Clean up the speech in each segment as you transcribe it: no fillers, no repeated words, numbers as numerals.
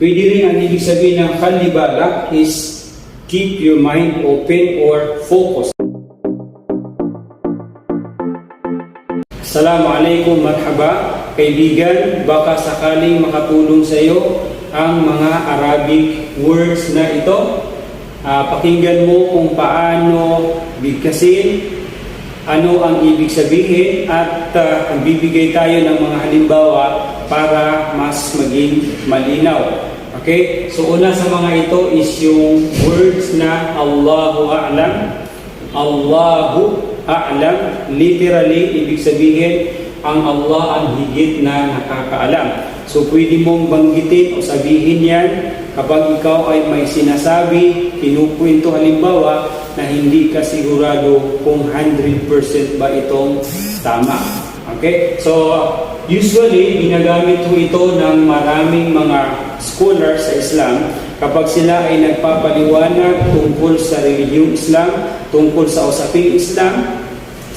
Pwede rin ang ibig sabihin ng khalli balak is keep your mind open or focus. Assalamualaikum, marhaba. Kaibigan, baka sakaling makatulong sa iyo ang mga Arabic words na ito. Pakinggan mo kung paano bigkasin, ano ang ibig sabihin, at bibigay tayo ng mga halimbawa para mas maging malinaw. Okay? So una sa mga ito is yung words na Allahu A'lam. Allahu A'lam, literally ibig sabihin ang Allah ang higit na nakakaalam. So pwede mong banggitin o sabihin yan kapag ikaw ay may sinasabi, kinukwento halimbawa na hindi ka sigurado kung 100% ba itong tama. Okay? So usually ginagamit ko ito ng maraming mga scholars sa Islam kapag sila ay nagpapaliwanag tungkol sa reliyong Islam, tungkol sa usaping Islam.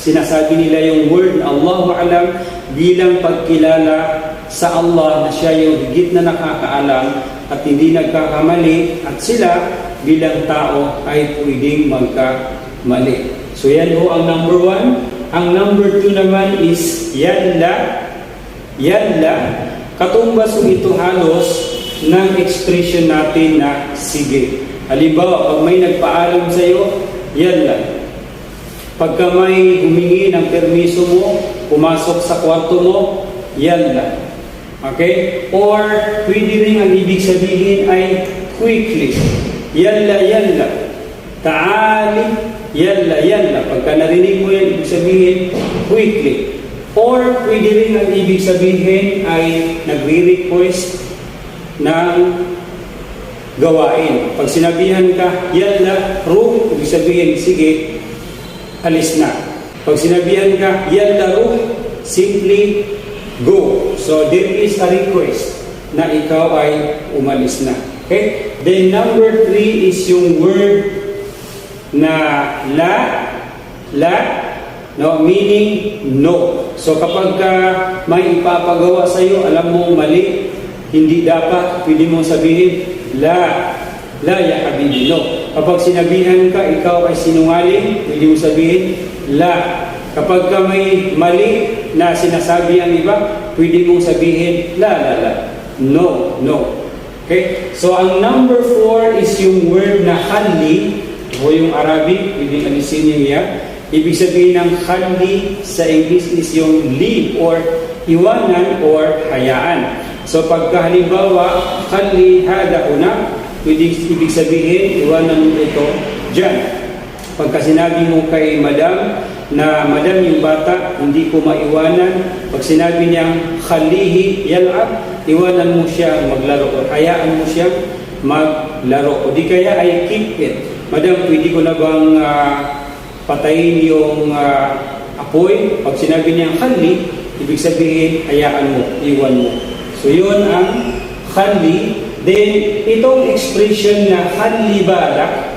Sinasabi nila yung word na Allahu A'lam bilang pagkilala sa Allah na siya yung higit na nakakaalam at hindi nagkakamali, at sila bilang tao ay pwedeng magkamali. So yan ho ang number 1. Ang number 2 naman is Yalla. Yalla, katumbas ho ito halos ng expression natin na sige. Halimbawa, pag may nagpaalam sa iyo, Yalla. Pagka may humingi ng permiso mo, pumasok sa kwarto mo, Yalla. Okay? Or pwede rin ang ibig sabihin ay quickly. Yalla, yalla. Ta'ali, yalla, yalla. Pagka narinig mo yan, ibig sabihin, quickly. Or pwede rin ang ibig sabihin ay nagre-request ng gawain. Pag sinabihan ka, yalla, ruh, ibig sabihin, sige, alis na. Pag sinabihan ka, yalla, ruh, simply go. So there is a request na ikaw ay umalis na. Okay? Then number 3 is yung word na la, no, meaning no. So kapag may ipapagawa sa iyo, alam mo mali, hindi dapat, pwede mong sabihin la ya habibi, no. Kapag sinabihan ka, ikaw ay sinungaling, pwede mong sabihin la. Kapag may mali na sinasabi ang iba, pwede mong sabihin la. No. Okay? So ang number 4 is yung word na khalli, o yung Arabic, pwede alisin niyo yan. Ibig sabihin ng khalli sa English is yung leave or iwanan or hayaan. So pagka halimbawa, khalli hada una, ibig sabihin, iwanan mo ito dyan. Pagka sinabi mo kay madam na madam, yung bata, hindi ko maiwanan. Pag sinabi niyang khalihi yal'ab, iwanan mo siya maglaro o hayaan mo siya maglaro. O di kaya ay keep it. Madam, pwede ko na bang patayin yung apoy? Pag sinabi niyang khali, ibig sabihin, hayaan mo, iwan mo. So yun ang khali. Then, itong expression na khali balak,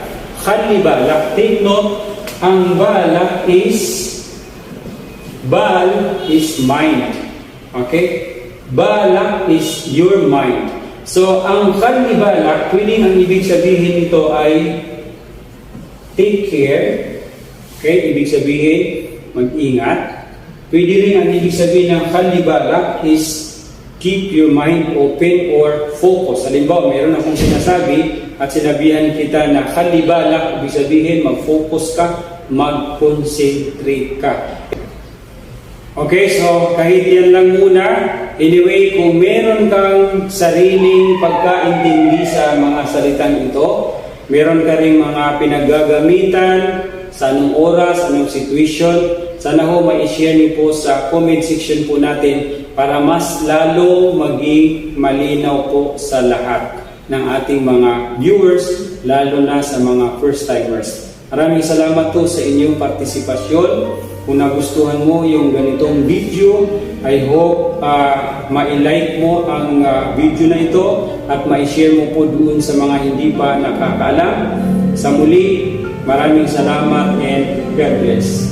take note, ang balak bal is mind. Okay? Balak is your mind. So, ang khali balak, pwedeng ang ibig sabihin nito ay take care. Okay? Ibig sabihin, mag-ingat. Pwede rin ang ibig sabihin ng khali balak is keep your mind open or focus. Halimbawa, mayroon akong sinasabi at sinabihan kita na khali balak, ibig sabihin, mag-focus ka, mag-concentrate ka. Okay, so kahit yan lang muna. Anyway, kung meron kang sariling pagkaintindi sa mga salitang ito, meron ka rin mga pinaggagamitan sa anong oras, anong situation, sana ho ma-share niyo po sa comment section po natin para mas lalo maging malinaw po sa lahat ng ating mga viewers, lalo na sa mga first-timers. Maraming salamat po sa inyong partisipasyon. Kung nagustuhan mo yung ganitong video, I hope ma-like mo ang video na ito at ma-share mo po doon sa mga hindi pa nakakaalam. Sa muli, maraming salamat and God bless.